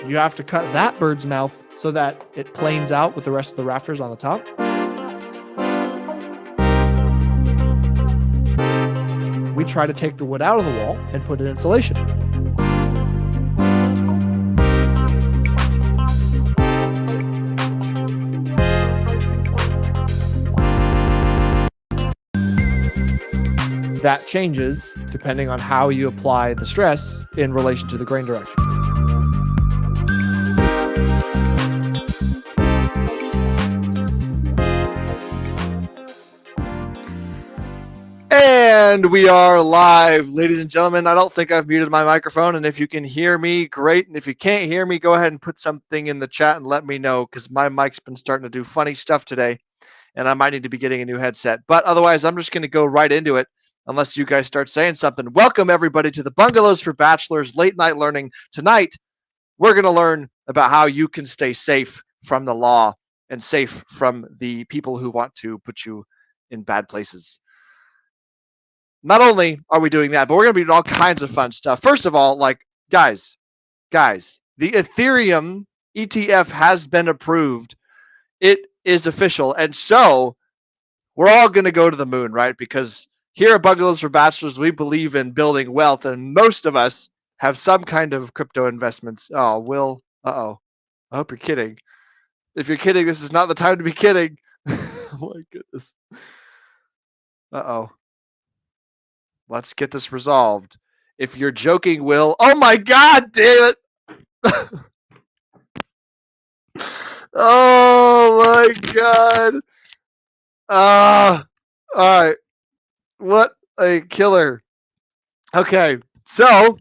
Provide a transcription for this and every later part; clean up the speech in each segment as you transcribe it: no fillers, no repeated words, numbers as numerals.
You have to cut that bird's mouth so that it planes out with the rest of the rafters on the top. We try to take the wood out of the wall and put in insulation. That changes depending on how you apply the stress in relation to the grain direction. And we are live, ladies and gentlemen. I don't think I've muted my microphone, and if you can hear me, great. And if you can't hear me, go ahead and put something in the chat and let me know, because my mic's been starting to do funny stuff today, and I might need to be getting a new headset. But otherwise, I'm just going to go right into it, unless you guys start saying something. Welcome, everybody, to the Bungalows for Bachelors Late Night Learning. Tonight, we're going to learn about how you can stay safe from the law and safe from the people who want to put you in bad places. Not only are we doing that, but we're going to be doing all kinds of fun stuff. First of all, like, guys, the Ethereum ETF has been approved. It is official. And so we're all going to go to the moon, right? Because here at Bungalows for Bachelors, we believe in building wealth, and most of us have some kind of crypto investments. Oh, Will, uh-oh. I hope you're kidding. If you're kidding, this is not the time to be kidding. Oh my goodness. Uh-oh. Let's get this resolved. If you're joking, Will. Oh my God, damn it. Oh my God. All right. What a killer. Okay. So,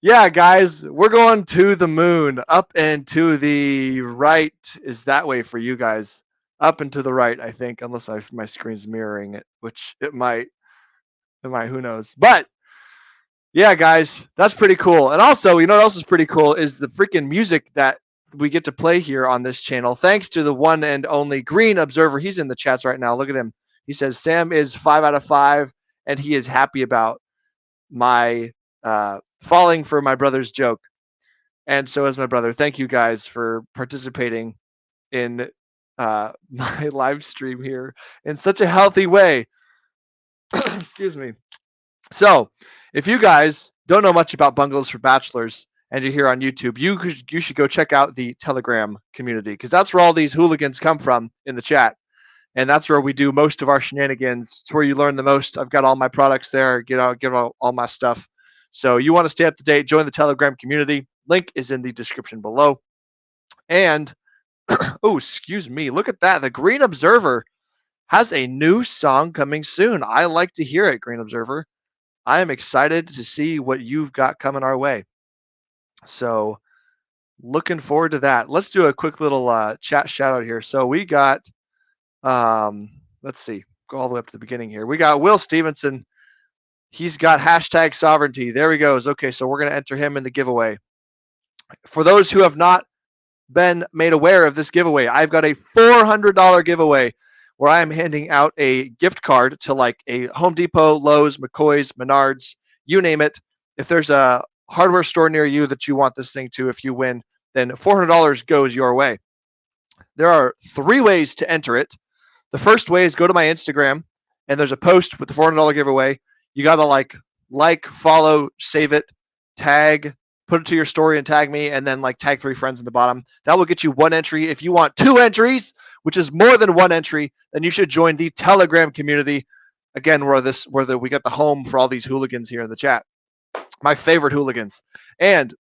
yeah, guys, we're going to the moon. Up and to the right is that way for you guys. Up and to the right, I think, unless my screen's mirroring it, which it might. Who knows? But yeah, guys, that's pretty cool. And also, you know what else is pretty cool is the freaking music that we get to play here on this channel. Thanks to the one and only Green Observer. He's in the chats right now. Look at him. He says Sam is 5 out of 5, and he is happy about my falling for my brother's joke. And so is my brother. Thank you guys for participating in my live stream here in such a healthy way. Excuse me. So, if you guys don't know much about Bungalows for Bachelors and you're here on YouTube, you should go check out the Telegram community, because that's where all these hooligans come from in the chat. And that's where we do most of our shenanigans. It's where you learn the most. I've got all my products there, get all my stuff. So you want to stay up to date, join the Telegram community. Link is in the description below. And, oh, excuse me, look at that. The Green Observer has a new song coming soon. I like to hear it, Green Observer. I am excited to see what you've got coming our way. So looking forward to that. Let's do a quick little chat shout out here. So we got, let's see, go all the way up to the beginning here. We got Will Stevenson. He's got hashtag sovereignty. There he goes. Okay, so we're going to enter him in the giveaway. For those who have not been made aware of this giveaway, I've got a $400 giveaway where I am handing out a gift card to like a Home Depot, Lowe's, McCoy's, Menards, you name it. If there's a hardware store near you that you want this thing to, if you win, then $400 goes your way. There are 3 ways to enter it. The first way is go to my Instagram, and there's a post with the $400 giveaway. You got to like, follow, save it, tag, put it to your story and tag me, and then like tag 3 friends in the bottom. That will get you 1 entry. If you want 2 entries, which is more than 1 entry, then you should join the Telegram community. Again, we got the home for all these hooligans here in the chat. My favorite hooligans. And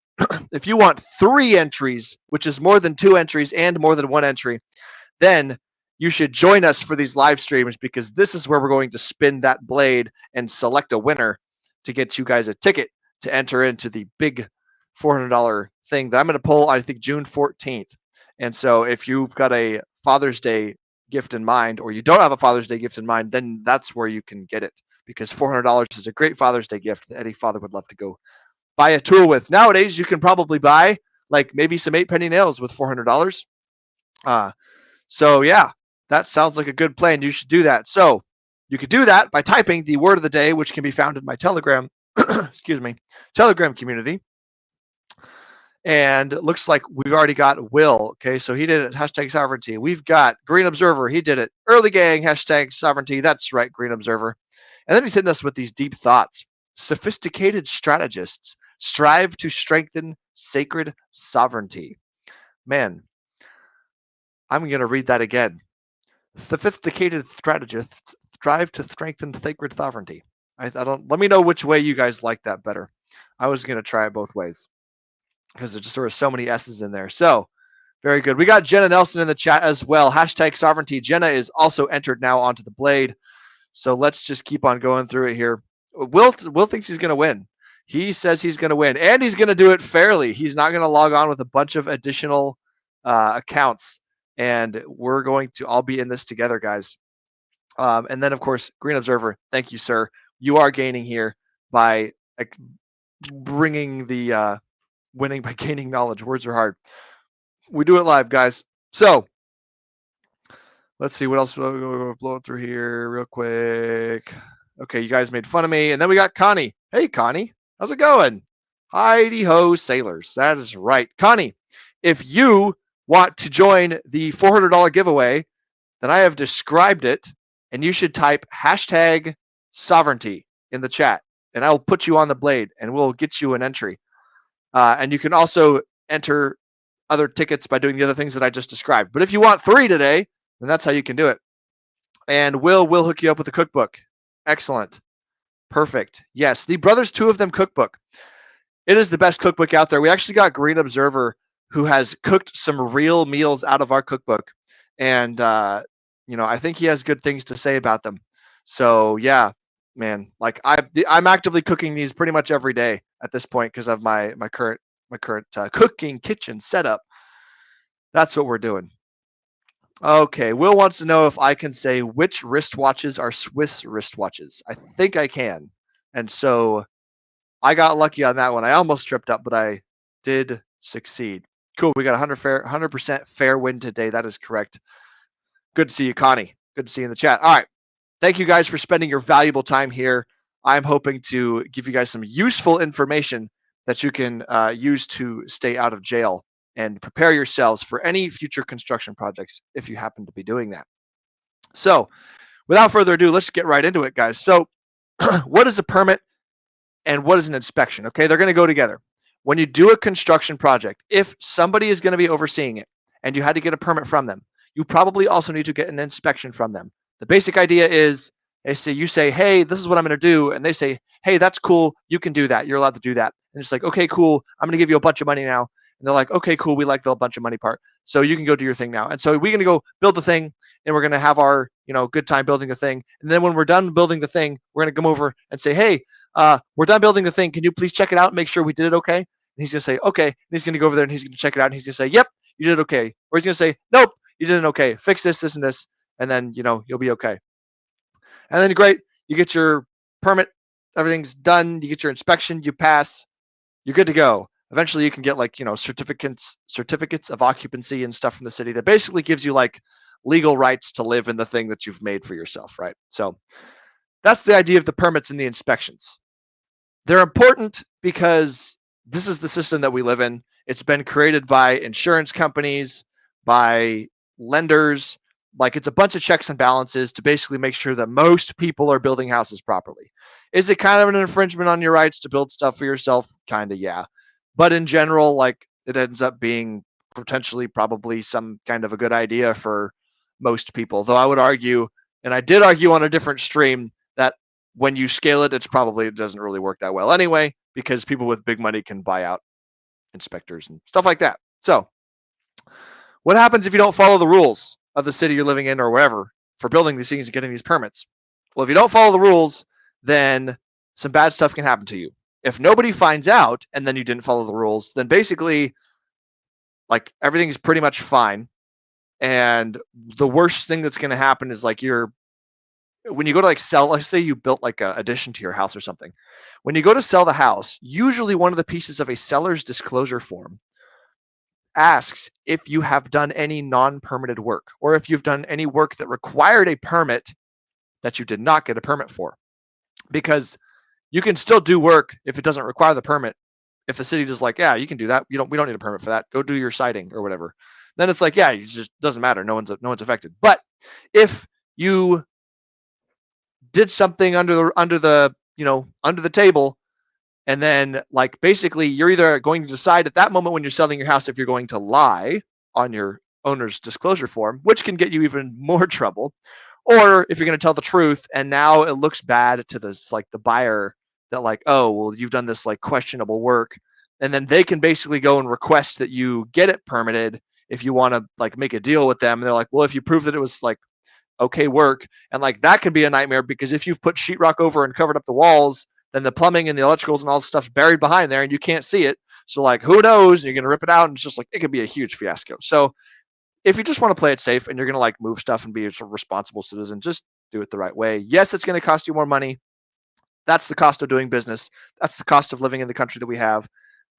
if you want 3 entries, which is more than 2 entries and more than 1 entry, then you should join us for these live streams, because this is where we're going to spin that blade and select a winner to get you guys a ticket to enter into the big $400 thing that I'm going to pull, I think, June 14th. And so if you've got a Father's Day gift in mind, or you don't have a Father's Day gift in mind, then that's where you can get it, because $400 is a great Father's Day gift that any father would love to go buy a tool with. Nowadays, you can probably buy like maybe some 8-penny nails with $400. So yeah, that sounds like a good plan. You should do that. So you could do that by typing the word of the day, which can be found in my Telegram, excuse me, Telegram community. And it looks like we've already got Will. Okay, so he did it. Hashtag sovereignty. We've got Green Observer. He did it. Early Gang. Hashtag sovereignty. That's right, Green Observer. And then he's hitting us with these deep thoughts. Sophisticated strategists strive to strengthen sacred sovereignty. Man, I'm going to read that again. Sophisticated strategists strive to strengthen sacred sovereignty. I don't. Let me know which way you guys like that better. I was going to try it both ways because there's just sort of so many S's in there. So very good. We got Jenna Nelson in the chat as well. Hashtag sovereignty. Jenna is also entered now onto the blade. So let's just keep on going through it here. Will thinks he's going to win. He says he's going to win, and he's going to do it fairly. He's not going to log on with a bunch of additional accounts, and we're going to all be in this together, guys. And then, of course, Green Observer, thank you, sir. You are gaining here by bringing the winning by gaining knowledge. Words are hard. We do it live, guys. So let's see what else. We'll blow it through here real quick. Okay, you guys made fun of me. And then we got Connie. Hey, Connie. How's it going? Heidi ho, sailors. That is right. Connie, if you want to join the $400 giveaway, then I have described it, and you should type hashtag sovereignty in the chat, and I'll put you on the blade, and we'll get you an entry. And you can also enter other tickets by doing the other things that I just described. But if you want 3 today, then that's how you can do it. And we'll hook you up with a cookbook. Excellent. Perfect. Yes, the Brothers 2 of Them cookbook. It is the best cookbook out there. We actually got Green Observer, who has cooked some real meals out of our cookbook. And, I think he has good things to say about them. So, yeah, man, like I'm actively cooking these pretty much every day at this point because of my current cooking kitchen setup. That's what we're doing. Okay, Will wants to know if I can say which wristwatches are Swiss wristwatches. I think I can. And so I got lucky on that one. I almost tripped up, but I did succeed. Cool, we got 100% fair win today. That is correct. Good to see you, Connie. Good to see you in the chat. All right. Thank you guys for spending your valuable time here. I'm hoping to give you guys some useful information that you can use to stay out of jail and prepare yourselves for any future construction projects if you happen to be doing that. So without further ado, let's get right into it, guys. So what is a permit and what is an inspection? Okay, they're going to go together. When you do a construction project, if somebody is going to be overseeing it and you had to get a permit from them, you probably also need to get an inspection from them. The basic idea is you say, hey, this is what I'm going to do. And they say, hey, that's cool. You can do that. You're allowed to do that. And it's like, okay, cool. I'm going to give you a bunch of money now. And they're like, okay, cool. We like the bunch of money part. So you can go do your thing now. And so we're going to go build the thing and we're going to have our, good time building the thing. And then when we're done building the thing, we're going to come over and say, hey, we're done building the thing. Can you please check it out and make sure we did it okay? And he's going to say, okay. And he's going to go over there and he's going to check it out. And he's going to say, yep, you did it okay. Or he's going to say, nope, you did it okay. Fix this, this, and this. And then, you'll be okay. And then great, you get your permit, everything's done, you get your inspection, you pass, you're good to go. Eventually you can get certificates of occupancy and stuff from the city that basically gives you like legal rights to live in the thing that you've made for yourself, right? So that's the idea of the permits and the inspections. They're important because this is the system that we live in. It's been created by insurance companies, by lenders. Like it's a bunch of checks and balances to basically make sure that most people are building houses properly. Is it kind of an infringement on your rights to build stuff for yourself? Kind of, yeah. But in general, like it ends up being potentially probably some kind of a good idea for most people. Though I would argue, and I did argue on a different stream, that when you scale it, it doesn't really work that well anyway, because people with big money can buy out inspectors and stuff like that. So what happens if you don't follow the rules of the city you're living in or wherever for building these things and getting these permits? Well, if you don't follow the rules, then some bad stuff can happen to you. If nobody finds out and then you didn't follow the rules, then basically like everything's pretty much fine. And the worst thing that's going to happen is like when you go to like sell, let's say you built like an addition to your house or something. When you go to sell the house, usually one of the pieces of a seller's disclosure form asks if you have done any non-permitted work or if you've done any work that required a permit that you did not get a permit for. Because you can still do work if it doesn't require the permit if the city just like, yeah, you can do that. We don't need a permit for that. Go do your siding or whatever. Then it's like, yeah, it just doesn't matter. No one's affected. But if you did something under the table, and then like basically you're either going to decide at that moment when you're selling your house if you're going to lie on your owner's disclosure form, which can get you even more trouble, or if you're going to tell the truth and now it looks bad to the buyer that like, oh, well, you've done this like questionable work, and then they can basically go and request that you get it permitted if you want to like make a deal with them. And they're like, well, if you prove that it was like okay work, and like that can be a nightmare because if you've put sheetrock over and covered up the walls, then the plumbing and the electricals and all the stuff's buried behind there and you can't see it. So like who knows? You're gonna rip it out and it's just like it could be a huge fiasco. So if you just want to play it safe and you're gonna like move stuff and be a sort of responsible citizen, just do it the right way. Yes, it's gonna cost you more money. That's the cost of doing business. That's the cost of living in the country that we have.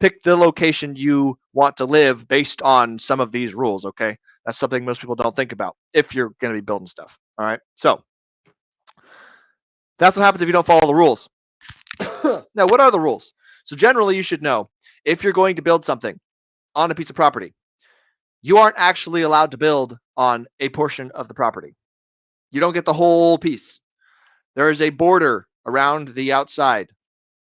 Pick the location you want to live based on some of these rules, okay? That's something most people don't think about if you're going to be building stuff, all right? So that's what happens if you don't follow the rules. Now, what are the rules? So generally, you should know if you're going to build something on a piece of property, you aren't actually allowed to build on a portion of the property. You don't get the whole piece. There is a border around the outside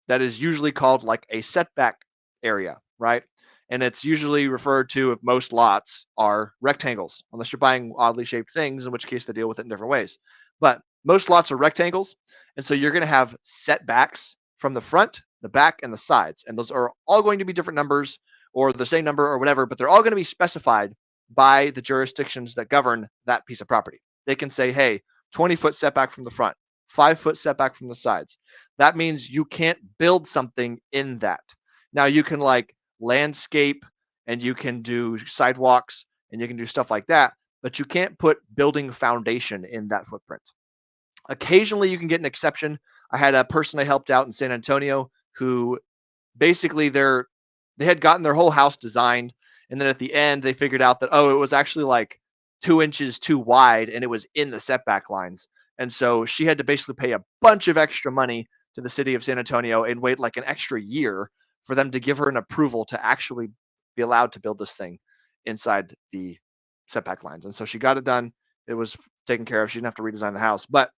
that is usually called like a setback area, right? And it's usually referred to if most lots are rectangles, unless you're buying oddly shaped things, in which case they deal with it in different ways. But most lots are rectangles, and so you're going to have setbacks from the front, the back, and the sides, and those are all going to be different numbers or the same number or whatever, but they're all going to be specified by the jurisdictions that govern that piece of property. They can say, hey, 20-foot setback from the front, 5-foot setback from the sides. That means you can't build something in that. Now you can like landscape and you can do sidewalks and you can do stuff like that, but you can't put building foundation in that footprint. Occasionally you can get an exception. I had a person I helped out in San Antonio who basically they had gotten their whole house designed, and then at the end they figured out that, oh, it was actually like 2 inches too wide and it was in the setback lines. And so she had to basically pay a bunch of extra money to the city of San Antonio and wait like an extra year for them to give her an approval to actually be allowed to build this thing inside the setback lines. And so she got it done. It was taken care of. She didn't have to redesign the house, but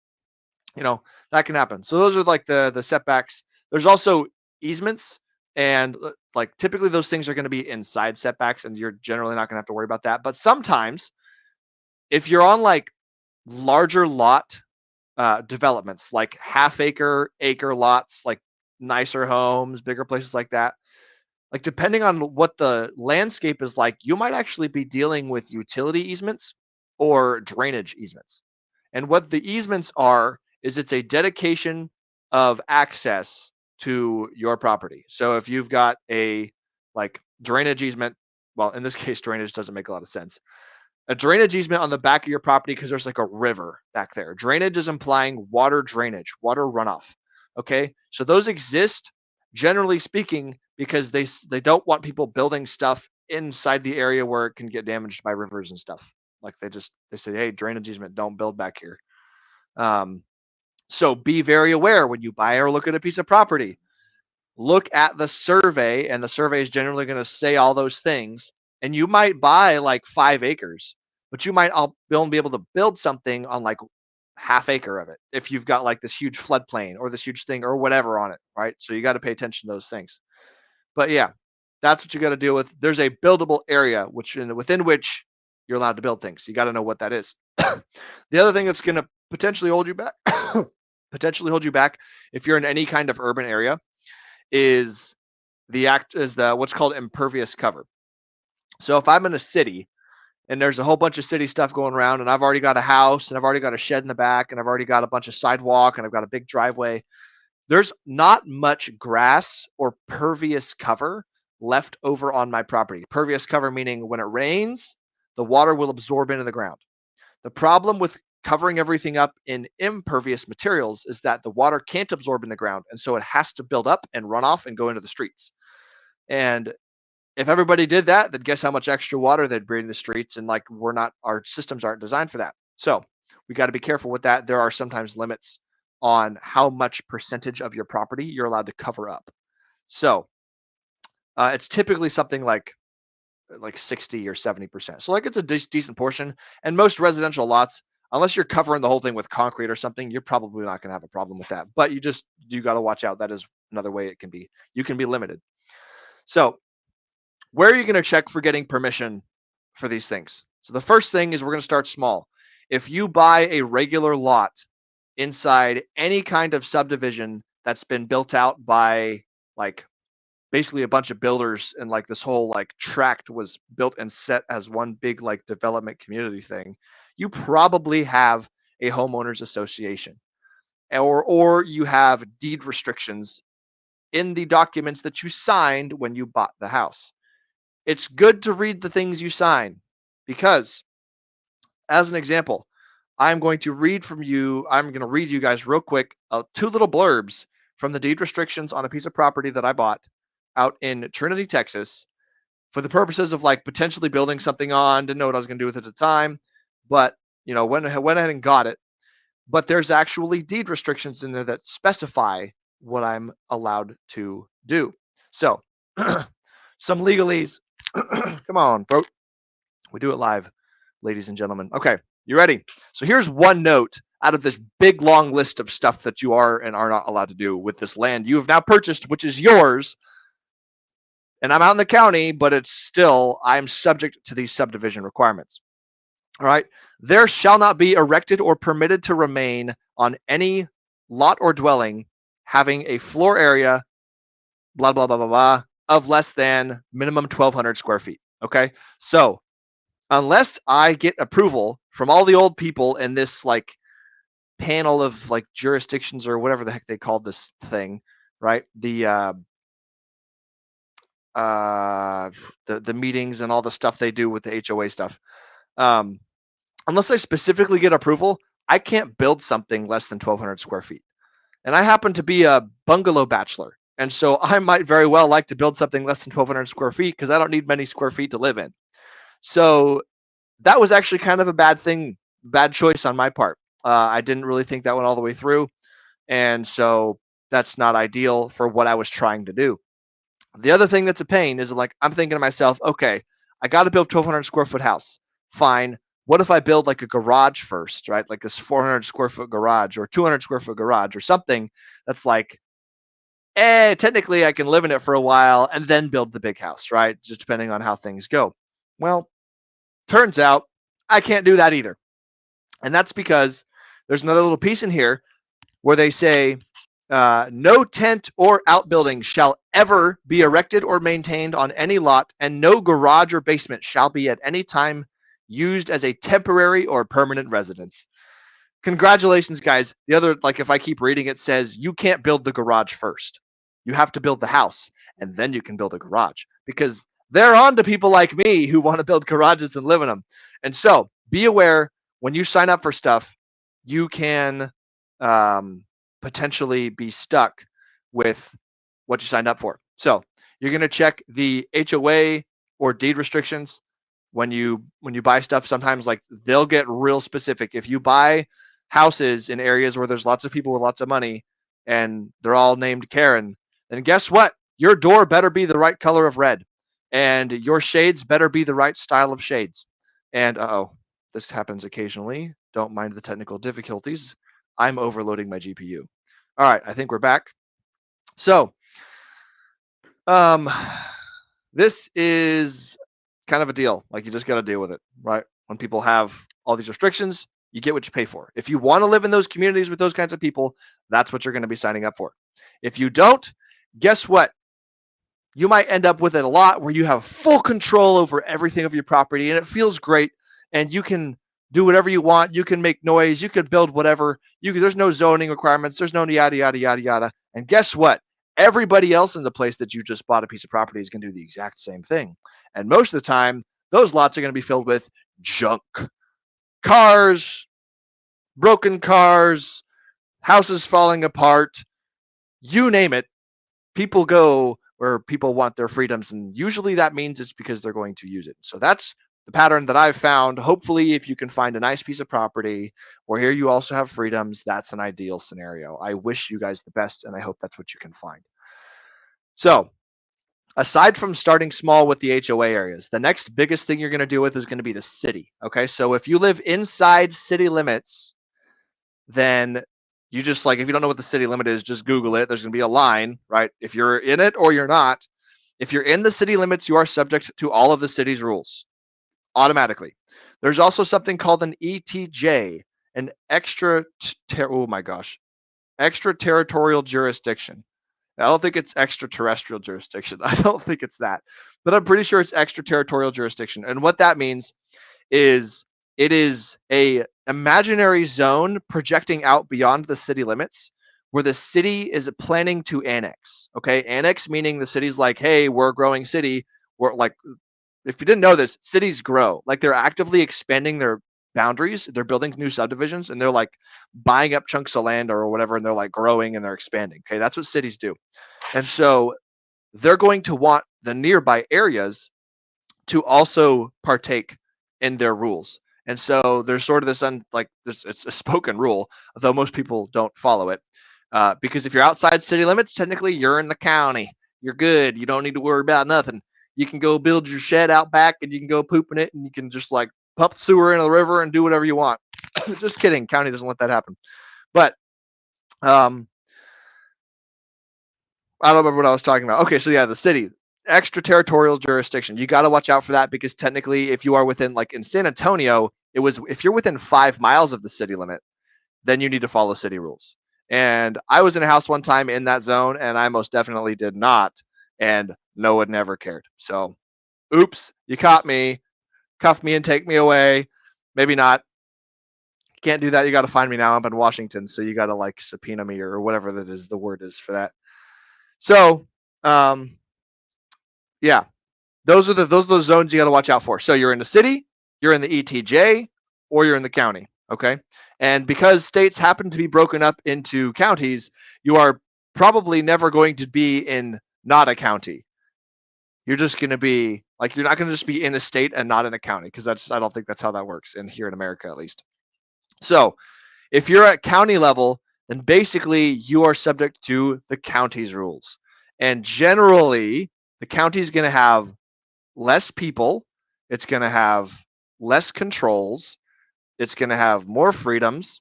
that can happen. So those are like the setbacks. There's also easements, and like typically those things are going to be inside setbacks, and you're generally not going to have to worry about that. But sometimes if you're on like larger lot developments, like half-acre, acre lots, like nicer homes, bigger places like that, like depending on what the landscape is like, you might actually be dealing with utility easements or drainage easements. And what the easements are is it's a dedication of access to your property. So if you've got a like drainage easement, well, in this case, drainage doesn't make a lot of sense. A drainage easement on the back of your property because there's like a river back there. Drainage is implying water drainage, water runoff. Okay, so those exist generally speaking because they don't want people building stuff inside the area where it can get damaged by rivers and stuff. Like they say, hey, drainage easement, don't build back here. So be very aware when you buy or look at a piece of property. Look at the survey, and the survey is generally going to say all those things. And you might buy like 5 acres, but you might only be able to build something on like half acre of it if you've got like this huge floodplain or this huge thing or whatever on it, right? So you got to pay attention to those things. But yeah, that's what you got to deal with. There's a buildable area within which you're allowed to build things. You got to know what that is. The other thing that's going to potentially hold you back, if you're in any kind of urban area, is what's called impervious cover. So if I'm in a city and there's a whole bunch of city stuff going around, and I've already got a house, and I've already got a shed in the back, and I've already got a bunch of sidewalk, and I've got a big driveway, there's not much grass or pervious cover left over on my property. Pervious cover meaning when it rains, the water will absorb into the ground. The problem with covering everything up in impervious materials is that the water can't absorb in the ground, and so it has to build up and run off and go into the streets. And if everybody did that, then guess how much extra water they'd bring in the streets, and like our systems aren't designed for that. So we got to be careful with that. There are sometimes limits on how much percentage of your property you're allowed to cover up. So it's typically something like 60 or 70%. So like it's a decent portion. And most residential lots, unless you're covering the whole thing with concrete or something, you're probably not going to have a problem with that. But you got to watch out. That is another way it can be. You can be limited. So where are you going to check for getting permission for these things? So the first thing is we're going to start small. If you buy a regular lot inside any kind of subdivision that's been built out by like basically a bunch of builders, and like this whole like tract was built and set as one big like development community thing, you probably have a homeowners association, or you have deed restrictions in the documents that you signed when you bought the house. It's good to read the things you sign, because as an example, I'm going to read you guys real quick two little blurbs from the deed restrictions on a piece of property that I bought out in Trinity, Texas, for the purposes of like potentially building something on. Didn't know what I was going to do with it at the time, but went ahead and got it. But there's actually deed restrictions in there that specify what I'm allowed to do. So some legalese. Come on, folks. We do it live, ladies and gentlemen. Okay, you ready? So here's one note out of this big long list of stuff that you are and are not allowed to do with this land you have now purchased, which is yours. And I'm out in the county, but I'm subject to these subdivision requirements. All right. There shall not be erected or permitted to remain on any lot or dwelling having a floor area, blah, blah, blah, blah, blah, of less than minimum 1,200 square feet. Okay. So unless I get approval from all the old people in this like panel of like jurisdictions or whatever the heck they called this thing, right? The meetings and all the stuff they do with the HOA stuff. Unless I specifically get approval, I can't build something less than 1,200 square feet. And I happen to be a bungalow bachelor. And so I might very well like to build something less than 1,200 square feet because I don't need many square feet to live in. So that was actually kind of a bad choice on my part. I didn't really think that went all the way through. And so that's not ideal for what I was trying to do. The other thing that's a pain is like, I'm thinking to myself, okay, I got to build 1,200 square foot house. Fine. What if I build like a garage first, right? Like this 400 square foot garage or 200 square foot garage or something that's like, technically I can live in it for a while and then build the big house, right? Just depending on how things go. Well, turns out I can't do that either. And that's because there's another little piece in here where they say, no tent or outbuilding shall ever be erected or maintained on any lot, and no garage or basement shall be at any time used as a temporary or permanent residence. Congratulations, guys. The other, like if I keep reading, it says you can't build the garage first. You have to build the house, and then you can build a garage, because they're on to people like me who want to build garages and live in them. And so be aware when you sign up for stuff, you can potentially be stuck with what you signed up for. So you're going to check the HOA or deed restrictions when you buy stuff. Sometimes like they'll get real specific. If you buy houses in areas where there's lots of people with lots of money and they're all named Karen, then guess what? Your door better be the right color of red, and your shades better be the right style of shades. And this happens occasionally. Don't mind the technical difficulties. I'm overloading my GPU. All right, I think we're back. So, this is kind of a deal. Like you just got to deal with it, right? When people have all these restrictions, you get what you pay for. If you want to live in those communities with those kinds of people, that's what you're going to be signing up for. If you don't, guess what? You might end up with a lot where you have full control over everything of your property, and it feels great, and you can do whatever you want. You can make noise. You could build whatever. There's no zoning requirements. There's no yada, yada, yada, yada. And guess what? Everybody else in the place that you just bought a piece of property is going to do the exact same thing. And most of the time, those lots are going to be filled with junk. Cars, broken cars, houses falling apart, you name it. People go where people want their freedoms, and usually that means it's because they're going to use it. So that's the pattern that I've found. Hopefully, if you can find a nice piece of property where here you also have freedoms, that's an ideal scenario. I wish you guys the best, and I hope that's what you can find. So aside from starting small with the HOA areas, the next biggest thing you're going to deal with is going to be the city. Okay, so if you live inside city limits, then you just like, if you don't know what the city limit is, just Google it. There's going to be a line, right? If you're in it or you're not. If you're in the city limits, you are subject to all of the city's rules automatically. There's also something called an ETJ, an extraterritorial jurisdiction. I don't think it's extraterrestrial jurisdiction. I don't think it's that, but I'm pretty sure it's extraterritorial jurisdiction. And what that means is it is a imaginary zone projecting out beyond the city limits where the city is planning to annex. Okay, annex meaning the city's like, hey, we're a growing city. We're like, if you didn't know this, cities grow. Like they're actively expanding their boundaries. They're building new subdivisions and they're like buying up chunks of land or whatever, and they're like growing and they're expanding. Okay, that's what cities do. And so they're going to want the nearby areas to also partake in their rules. And so there's sort of this it's a spoken rule, though most people don't follow it. Because if you're outside city limits, technically you're in the county. You're good. You don't need to worry about nothing. You can go build your shed out back and you can go poop in it and you can just like pump sewer into the river and do whatever you want. Just kidding. County doesn't let that happen. But I don't remember what I was talking about. Okay, so yeah, the city, extraterritorial jurisdiction. You got to watch out for that because technically, if you are within, like in San Antonio, if you're within 5 miles of the city limit, then you need to follow city rules. And I was in a house one time in that zone, and I most definitely did not, and no one ever cared. So, oops, you caught me, cuff me and take me away. Maybe not. Can't do that. You got to find me now. I'm in Washington, so you got to like subpoena me or whatever that is the word is for that. So, yeah, those are the zones you got to watch out for. So you're in the city, you're in the ETJ, or you're in the county. Okay, and because states happen to be broken up into counties, you are probably never going to be in not a county. You're just going to be like, you're not going to just be in a state and not in a county, because I don't think that's how that works in here in America, at least. So if you're at county level, then basically you are subject to the county's rules. And generally, the county is going to have less people. It's going to have less controls. It's going to have more freedoms.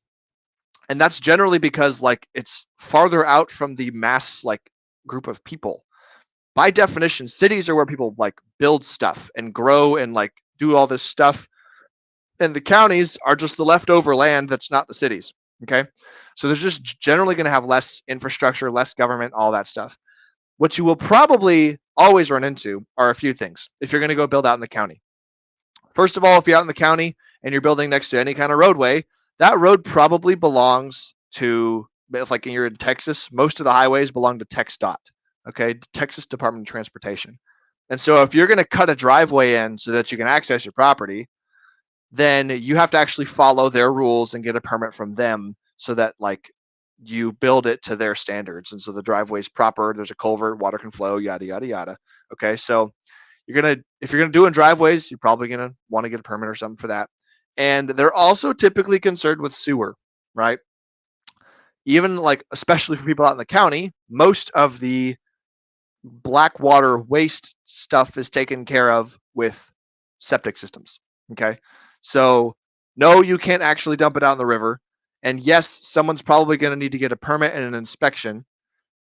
And that's generally because like it's farther out from the mass like group of people. By definition, cities are where people like build stuff and grow and like do all this stuff. And the counties are just the leftover land that's not the cities. Okay. So there's just generally going to have less infrastructure, less government, all that stuff. What you will probably always run into are a few things if you're going to go build out in the county. First of all, if you're out in the county and you're building next to any kind of roadway, that road probably belongs to, if like you're in Texas, most of the highways belong to TxDOT, okay, Texas Department of Transportation. And so if you're going to cut a driveway in so that you can access your property, then you have to actually follow their rules and get a permit from them so that like you build it to their standards. And so the driveway's proper, there's a culvert, water can flow, yada, yada, yada. Okay, so if you're gonna do in driveways, you're probably gonna want to get a permit or something for that. And they're also typically concerned with sewer, right? Even like, especially for people out in the county, most of the black water waste stuff is taken care of with septic systems. Okay, so no, you can't actually dump it out in the river. And yes, someone's probably going to need to get a permit and an inspection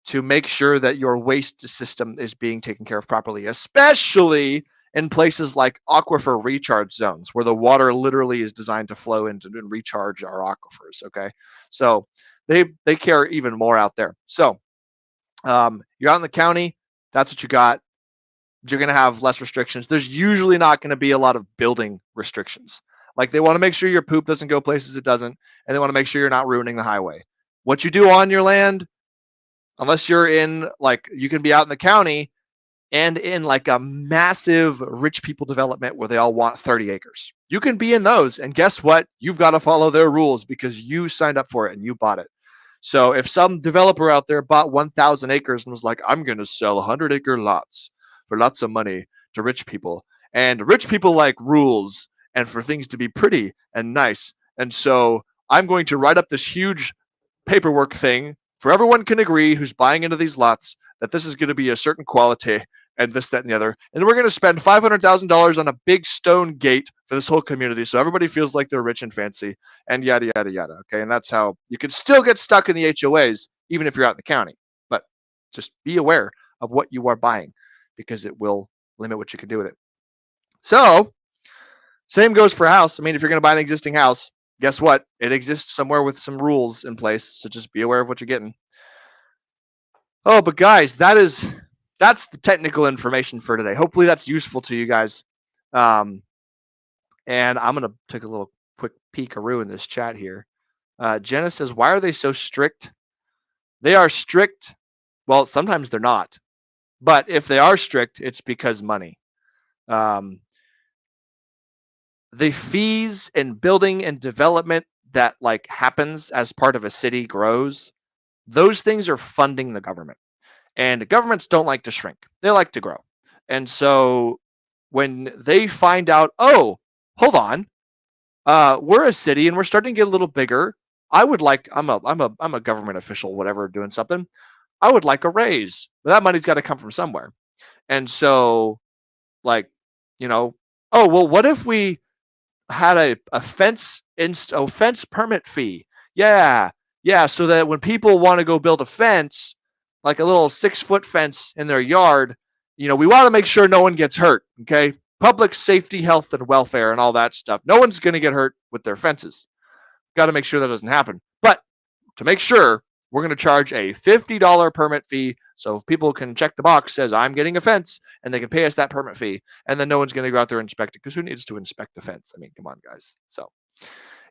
to make sure that your waste system is being taken care of properly, especially in places like aquifer recharge zones where the water literally is designed to flow into and recharge our aquifers. Okay, so they care even more out there. So you're out in the county, that's what you got. You're going to have less restrictions. There's usually not going to be a lot of building restrictions. Like they want to make sure your poop doesn't go places it doesn't, and they want to make sure you're not ruining the highway. What you do on your land, unless you're in like, you can be out in the county and in like a massive rich people development where they all want 30 acres. You can be in those, and guess what? You've got to follow their rules because you signed up for it and you bought it. So if some developer out there bought 1,000 acres and was like, I'm going to sell 100-acre lots for lots of money to rich people, and rich people like rules and for things to be pretty and nice, and so I'm going to write up this huge paperwork thing for everyone can agree who's buying into these lots that this is going to be a certain quality, and this, that, and the other. And we're going to spend $500,000 on a big stone gate for this whole community, so everybody feels like they're rich and fancy, and yada yada yada. Okay, and that's how you can still get stuck in the HOAs even if you're out in the county. But just be aware of what you are buying, because it will limit what you can do with it. So, same goes for a house. I mean, if you're going to buy an existing house, guess what? It exists somewhere with some rules in place. So just be aware of what you're getting. Oh, but guys, that's the technical information for today. Hopefully that's useful to you guys. And I'm going to take a little quick peekaroo in this chat here. Jenna says, why are they so strict? They are strict. Well, sometimes they're not. But if they are strict, it's because money. The fees and building and development that like happens as part of a city grows, those things are funding the government. And governments don't like to shrink. They like to grow. And so when they find out, oh, hold on, we're a city and we're starting to get a little bigger. I would like, I'm a government official, whatever, doing something. I would like a raise. But that money's got to come from somewhere. And so, like, oh, well, what if we had a fence permit fee? Yeah, so that when people want to go build a fence, like a little 6-foot fence in their yard, we want to make sure no one gets hurt. Okay, public safety, health, and welfare, and all that stuff. No one's going to get hurt with their fences. Got to make sure that doesn't happen. But to make sure, we're going to charge a $50 permit fee, so people can check the box says I'm getting a fence, and they can pay us that permit fee, and then no one's going to go out there and inspect it, because who needs to inspect a fence? I mean, come on, guys. So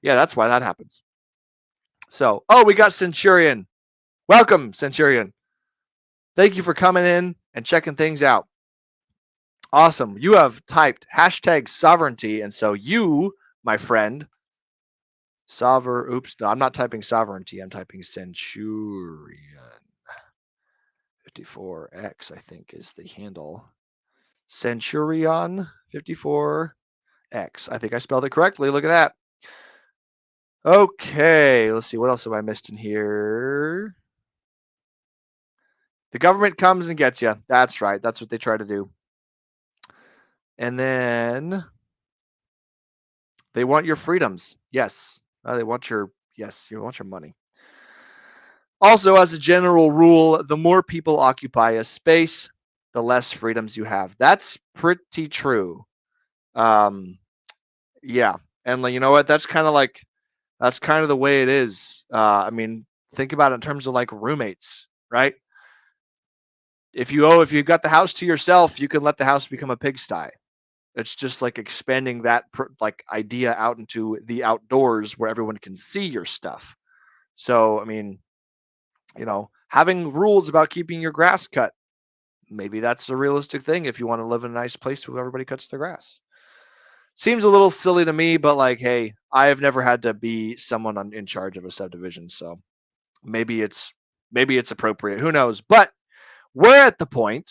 yeah, that's why that happens. So, oh, we got Centurion. Welcome, Centurion. Thank you for coming in and checking things out. Awesome. You have typed #sovereignty, and so you, my friend, oops, no, I'm not typing sovereignty. I'm typing Centurion. 54X, I think, is the handle. Centurion 54X. I think I spelled it correctly. Look at that. Okay, let's see. What else have I missed in here? The government comes and gets you. That's right. That's what they try to do. And then they want your freedoms. Yes. They want your money. Also, as a general rule, the more people occupy a space, the less freedoms you have. That's pretty true. Yeah. And you know what? That's kind of the way it is. I mean, think about it in terms of like roommates, right? If you've got the house to yourself, you can let the house become a pigsty. It's just like expanding that like idea out into the outdoors where everyone can see your stuff. So, I mean, having rules about keeping your grass cut, maybe that's a realistic thing if you want to live in a nice place where everybody cuts their grass. Seems a little silly to me, but like, hey, I have never had to be someone in charge of a subdivision, so maybe it's appropriate. Who knows? But we're at the point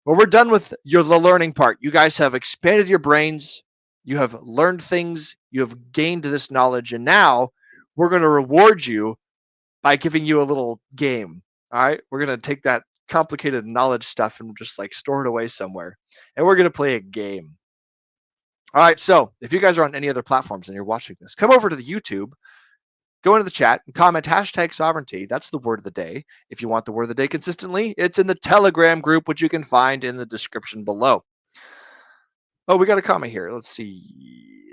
where we're done with the learning part. You guys have expanded your brains. You have learned things. You have gained this knowledge, and now we're going to reward you by giving you a little game. All right, we're going to take that complicated knowledge stuff and just like store it away somewhere, and we're going to play a game. All right, so if you guys are on any other platforms and you're watching this, come over to the YouTube, go into the chat and comment #sovereignty. That's the word of the day. If you want the word of the day consistently, it's in the Telegram group, which you can find in the description below. Oh, we got a comment here. Let's see.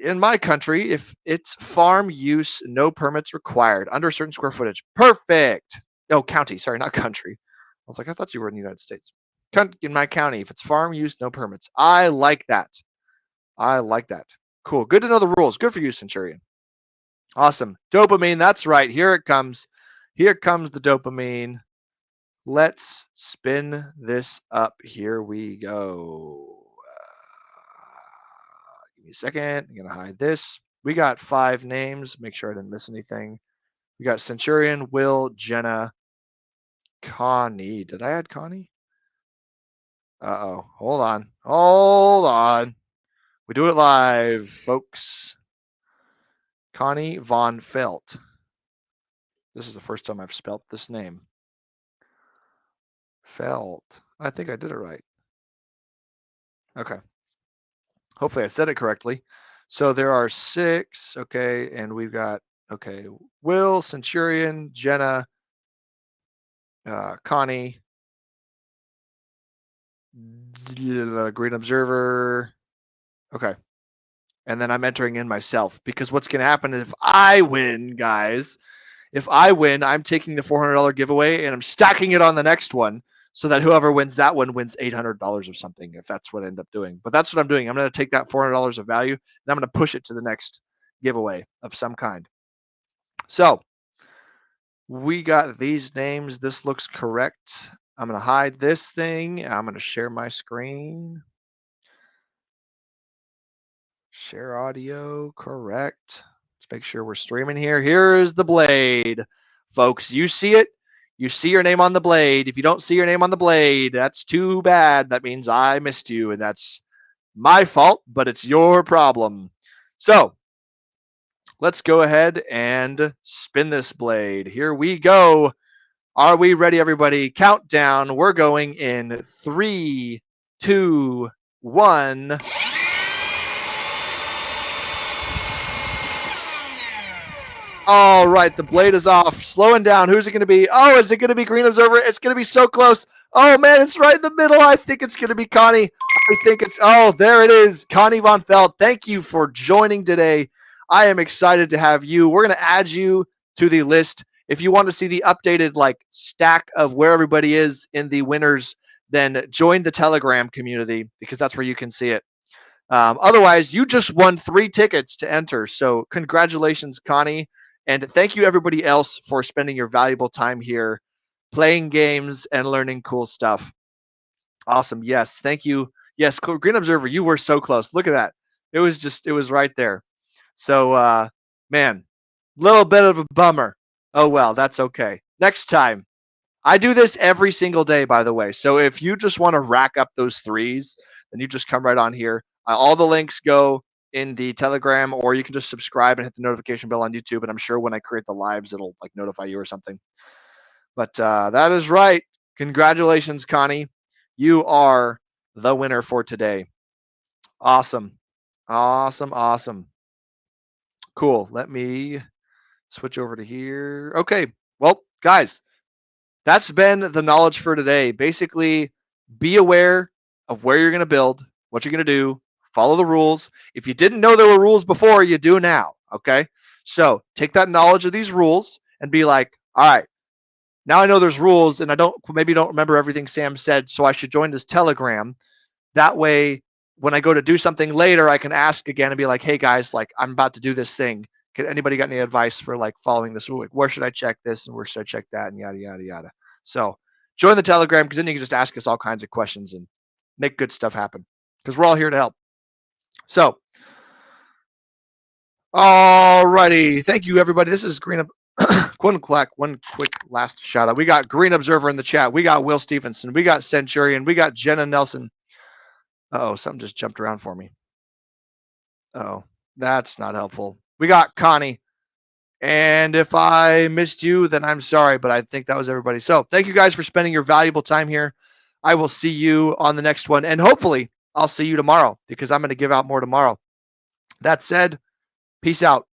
In my country, if it's farm use, no permits required under a certain square footage. Perfect. No, county. Sorry, not country. I was like, I thought you were in the United States. In my county, if it's farm use, no permits. I like that. Cool. Good to know the rules. Good for you, Centurion. Awesome. Dopamine. That's right. Here it comes. Here comes the dopamine. Let's spin this up. Here we go. Give me a second. I'm going to hide this. We got 5 names. Make sure I didn't miss anything. We got Centurion, Will, Jenna, Connie. Did I add Connie? Uh-oh. Hold on. We do it live, folks. Connie Von Felt. This is the first time I've spelt this name. Felt. I think I did it right. Okay. Hopefully I said it correctly. So there are 6. Okay. And we've got, okay, Will, Centurion, Jenna, Connie, Green Observer. Okay. And then I'm entering in myself because what's going to happen if I win, guys? If I win, I'm taking the $400 giveaway and I'm stacking it on the next one so that whoever wins that one wins $800 or something, if that's what I end up doing. But that's what I'm doing. I'm going to take that $400 of value and I'm going to push it to the next giveaway of some kind. So we got these names. This looks correct. I'm going to hide this thing. I'm going to share my screen. Share audio, correct. Let's make sure we're streaming here. Here is the blade, folks. You see it. You see your name on the blade. If you don't see your name on the blade, that's too bad. That means I missed you, and that's my fault, but it's your problem. So let's go ahead and spin this blade. Here we go. Are we ready, everybody? Countdown. We're going in 3, 2, 1. All right, the blade is off. Slowing down. Who's it going to be? Oh, is it going to be Green Observer? It's going to be so close. Oh, man, it's right in the middle. I think it's going to be Connie. I think it's, oh, there it is. Connie Von Feld. Thank you for joining today. I am excited to have you. We're going to add you to the list. If you want to see the updated like stack of where everybody is in the winners, then join the Telegram community because that's where you can see it. Otherwise, you just won 3 tickets to enter. So congratulations, Connie. And thank you, everybody else, for spending your valuable time here, playing games and learning cool stuff. Awesome. Yes. Thank you. Yes. Green Observer, you were so close. Look at that. It was right there. So, man, little bit of a bummer. Oh, well, that's okay. Next time. I do this every single day, by the way. So if you just want to rack up those 3s, then you just come right on here. All the links go in the Telegram, or you can just subscribe and hit the notification bell on YouTube. And I'm sure when I create the lives, it'll like notify you or something. But that is right. Congratulations, Connie. You are the winner for today. Awesome. Awesome. Awesome. Cool. Let me switch over to here. Okay. Well, guys, that's been the knowledge for today. Basically, be aware of where you're going to build, what you're going to do, follow the rules. If you didn't know there were rules before, you do now. Okay. So take that knowledge of these rules and be like, all right, now I know there's rules and I maybe don't remember everything Sam said. So I should join this Telegram. That way, when I go to do something later, I can ask again and be like, hey guys, like I'm about to do this thing. Anybody got any advice for like following this rule? Where should I check this and where should I check that and yada, yada, yada. So join the Telegram because then you can just ask us all kinds of questions and make good stuff happen because we're all here to help. So, all righty. Thank you, everybody. This is Green one quick last shout out. We got Green Observer in the chat. We got Will Stevenson. We got Centurion. We got Jenna Nelson. Uh-oh, something just jumped around for me. Oh, that's not helpful. We got Connie. And if I missed you, then I'm sorry, but I think that was everybody. So thank you guys for spending your valuable time here. I will see you on the next one. And hopefully I'll see you tomorrow because I'm going to give out more tomorrow. That said, peace out.